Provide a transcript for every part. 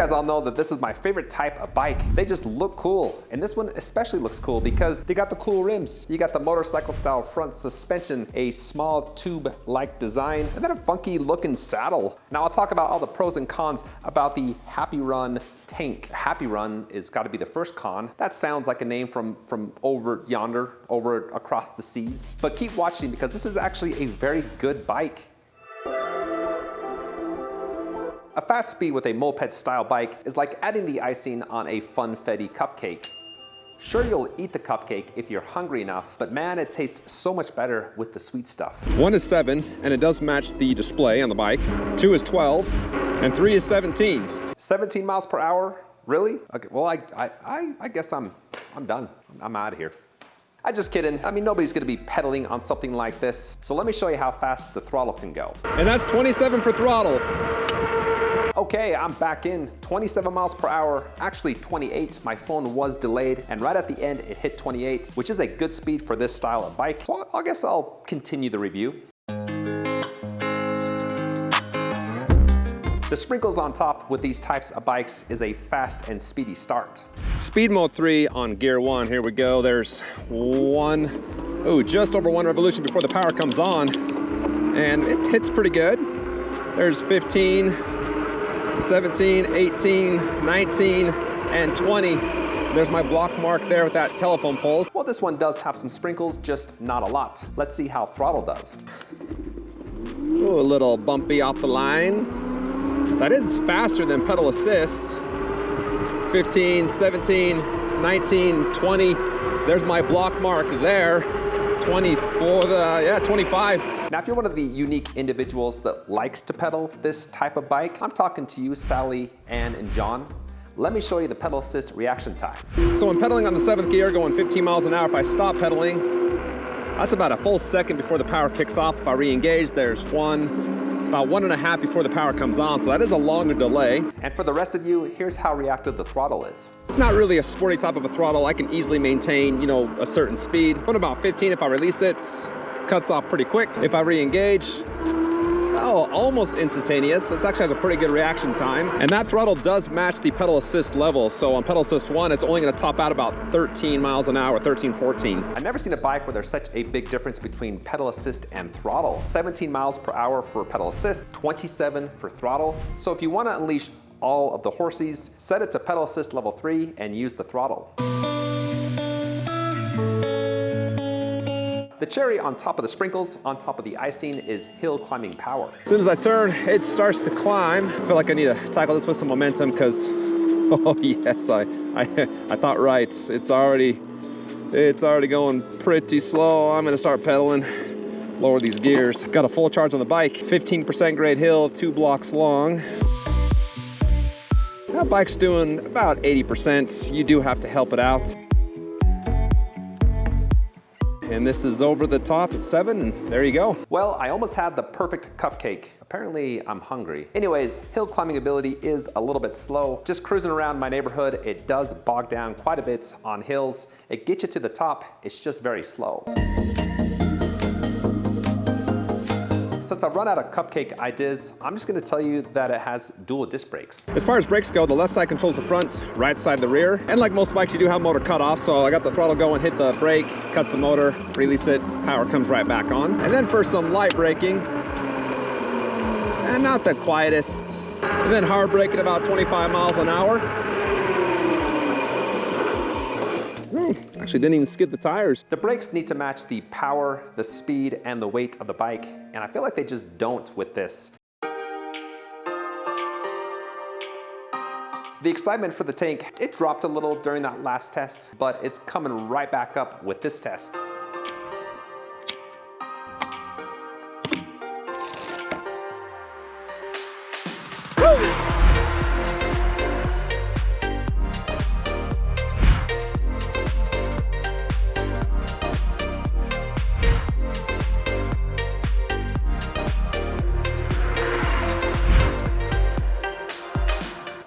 guys all know that this is my favorite type of bike. They just look cool. And this one especially looks cool because they got the cool rims. You got the motorcycle style front suspension, a small tube-like design, and then a funky looking saddle. Now I'll talk about all the pros and cons about the HappyRun tank. HappyRun is gotta be the first con. That sounds like a name from over yonder, over across the seas. But keep watching because this is actually a very good bike. A fast speed with a moped style bike is like adding the icing on a funfetti cupcake. Sure, you'll eat the cupcake if you're hungry enough, but man, it tastes so much better with the sweet stuff. 1 is 7, and it does match the display on the bike. 2 is 12, and 3 is 17. 17 miles per hour? Really? Okay, well, I guess I'm done. I'm out of here. I'm just kidding. I mean, nobody's gonna be pedaling on something like this. So let me show you how fast the throttle can go. And that's 27 for throttle. Okay, I'm back in. 27 miles per hour, actually 28. My phone was delayed, and right at the end, it hit 28, which is a good speed for this style of bike. So I guess I'll continue the review. The sprinkles on top with these types of bikes is a fast and speedy start. Speed mode 3 on gear 1. Here we go. There's just over 1 revolution before the power comes on. And it hits pretty good. There's 15, 17, 18, 19, and 20. There's my block mark there with that telephone pole. Well, this one does have some sprinkles, just not a lot. Let's see how throttle does. Ooh, a little bumpy off the line. That is faster than pedal assist. 15, 17, 19, 20. There's my block mark there. 25. Now, if you're one of the unique individuals that likes to pedal this type of bike, I'm talking to you, Sally, Ann, and John. Let me show you the pedal assist reaction time. So when pedaling on the 7th gear, going 15 miles an hour, if I stop pedaling, that's about a full second before the power kicks off. If I re-engage, there's about 1.5 before the power comes on, so that is a longer delay. And for the rest of you, here's how reactive the throttle is. Not really a sporty type of a throttle. I can easily maintain, a certain speed. But about 15, if I release it, cuts off pretty quick. If I re-engage, almost instantaneous. It actually has a pretty good reaction time. And that throttle does match the pedal assist level. So on pedal assist 1, it's only gonna top out about 13 miles an hour, 13, 14. I've never seen a bike where there's such a big difference between pedal assist and throttle. 17 miles per hour for pedal assist, 27 for throttle. So if you wanna unleash all of the horsies, set it to pedal assist level 3 and use the throttle. The cherry on top of the sprinkles, on top of the icing, is hill climbing power. As soon as I turn, it starts to climb. I feel like I need to tackle this with some momentum because, oh yes, I thought right. It's already going pretty slow. I'm gonna start pedaling, lower these gears. Got a full charge on the bike, 15% grade hill, 2 blocks long. That bike's doing about 80%. You do have to help it out. And this is over the top at 7, and there you go. Well, I almost had the perfect cupcake. Apparently, I'm hungry. Anyways, hill climbing ability is a little bit slow. Just cruising around my neighborhood, it does bog down quite a bit on hills. It gets you to the top, it's just very slow. Since I've run out of cupcake ideas, I'm just gonna tell you that it has dual disc brakes. As far as brakes go, the left side controls the front, right side the rear. And like most bikes, you do have motor cutoff, so I got the throttle going, hit the brake, cuts the motor, release it, power comes right back on. And then for some light braking, and not the quietest, and then hard braking about 25 miles an hour. Actually didn't even skid the tires. The brakes need to match the power, the speed, and the weight of the bike, and I feel like they just don't with this. The excitement for the tank, it dropped a little during that last test, but it's coming right back up with this test.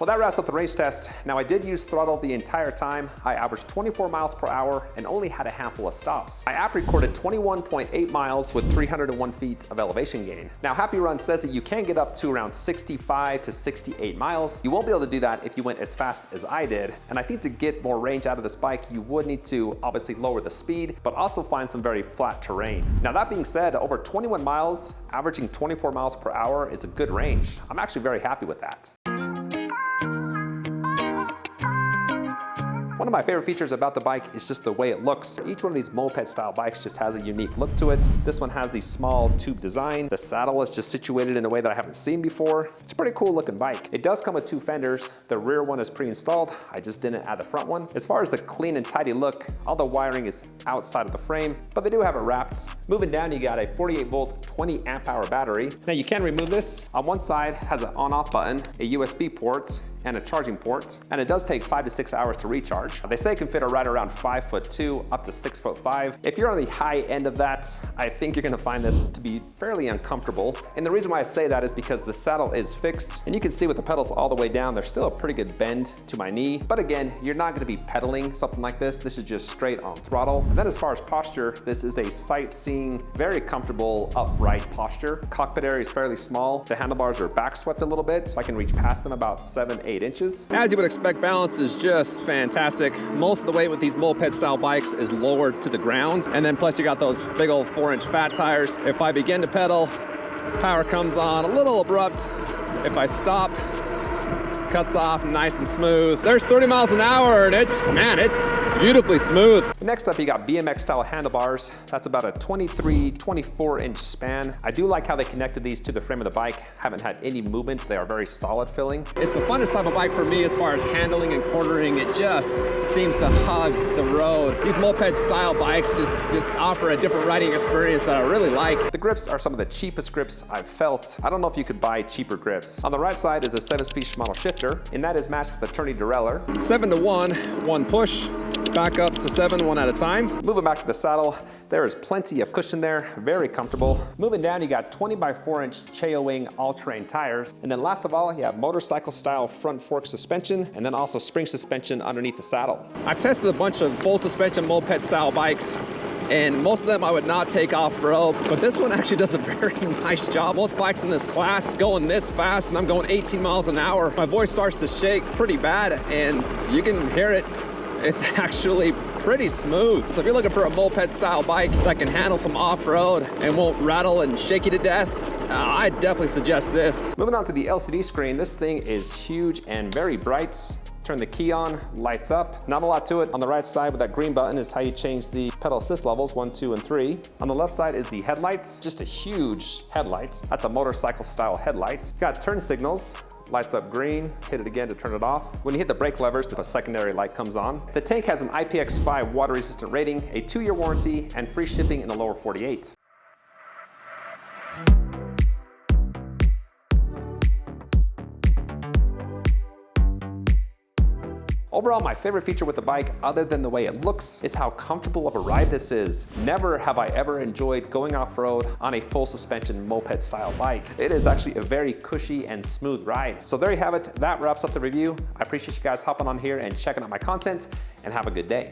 Well, that wraps up the range test. Now, I did use throttle the entire time. I averaged 24 miles per hour and only had a handful of stops. My app recorded 21.8 miles with 301 feet of elevation gain. Now, HappyRun says that you can get up to around 65 to 68 miles. You won't be able to do that if you went as fast as I did. And I think to get more range out of this bike, you would need to obviously lower the speed, but also find some very flat terrain. Now, that being said, over 21 miles, averaging 24 miles per hour is a good range. I'm actually very happy with that. One of my favorite features about the bike is just the way it looks. Each one of these moped style bikes just has a unique look to it. This one has the small tube design. The saddle is just situated in a way that I haven't seen before. It's a pretty cool looking bike. It does come with 2 fenders. The rear one is pre-installed. I just didn't add the front one. As far as the clean and tidy look, all the wiring is outside of the frame, but they do have it wrapped. Moving down, you got a 48 volt, 20 amp hour battery. Now you can remove this. On one side has an on-off button, a USB port, and a charging port, and it does take 5 to 6 hours to recharge. They say it can fit a rider around 5'2", up to 6'5". If you're on the high end of that, I think you're gonna find this to be fairly uncomfortable. And the reason why I say that is because the saddle is fixed, and you can see with the pedals all the way down, there's still a pretty good bend to my knee. But again, you're not gonna be pedaling something like this. This is just straight on throttle. And then as far as posture, this is a sightseeing, very comfortable upright posture. Cockpit area is fairly small. The handlebars are back swept a little bit, so I can reach past them about 7-8 inches. As you would expect, balance is just fantastic. Most of the weight with these moped style bikes is lowered to the ground. And then plus you got those big old 4-inch fat tires. If I begin to pedal, power comes on a little abrupt. If I stop, cuts off nice and smooth. There's 30 miles an hour and it's beautifully smooth. Next up, you got BMX style handlebars. That's about a 24 inch span. I do like how they connected these to the frame of the bike. Haven't had any movement. They are very solid feeling. It's the funnest type of bike for me as far as handling and cornering. It just seems to hug the road. These moped style bikes just offer a different riding experience that I really like. The grips are some of the cheapest grips I've felt. I don't know if you could buy cheaper grips. On the right side is a 7-speed Shimano shifter, and that is matched with a turny derailleur. 7-to-1, 1 push, back up to 7, 1 at a time. Moving back to the saddle, there is plenty of cushion there, very comfortable. Moving down, you got 20x4-inch Cheo Wing all-terrain tires. And then last of all, you have motorcycle style front fork suspension, and then also spring suspension underneath the saddle. I've tested a bunch of full suspension moped style bikes, and most of them I would not take off-road, but this one actually does a very nice job. Most bikes in this class going this fast, and I'm going 18 miles an hour. My voice starts to shake pretty bad, and you can hear it. It's actually pretty smooth. So if you're looking for a moped style bike that can handle some off-road and won't rattle and shake you to death, I'd definitely suggest this. Moving on to the LCD screen, this thing is huge and very bright. Turn the key on, lights up. Not a lot to it. On the right side with that green button is how you change the pedal assist levels, 1, 2, and 3. On the left side is the headlights, just a huge headlight. That's a motorcycle style headlight. Got turn signals. Lights up green, hit it again to turn it off. When you hit the brake levers, the secondary light comes on. The tank has an IPX5 water resistant rating, a 2-year warranty, and free shipping in the lower 48. Overall, my favorite feature with the bike, other than the way it looks, is how comfortable of a ride this is. Never have I ever enjoyed going off-road on a full suspension moped style bike. It is actually a very cushy and smooth ride. So there you have it. That wraps up the review. I appreciate you guys hopping on here and checking out my content, and have a good day.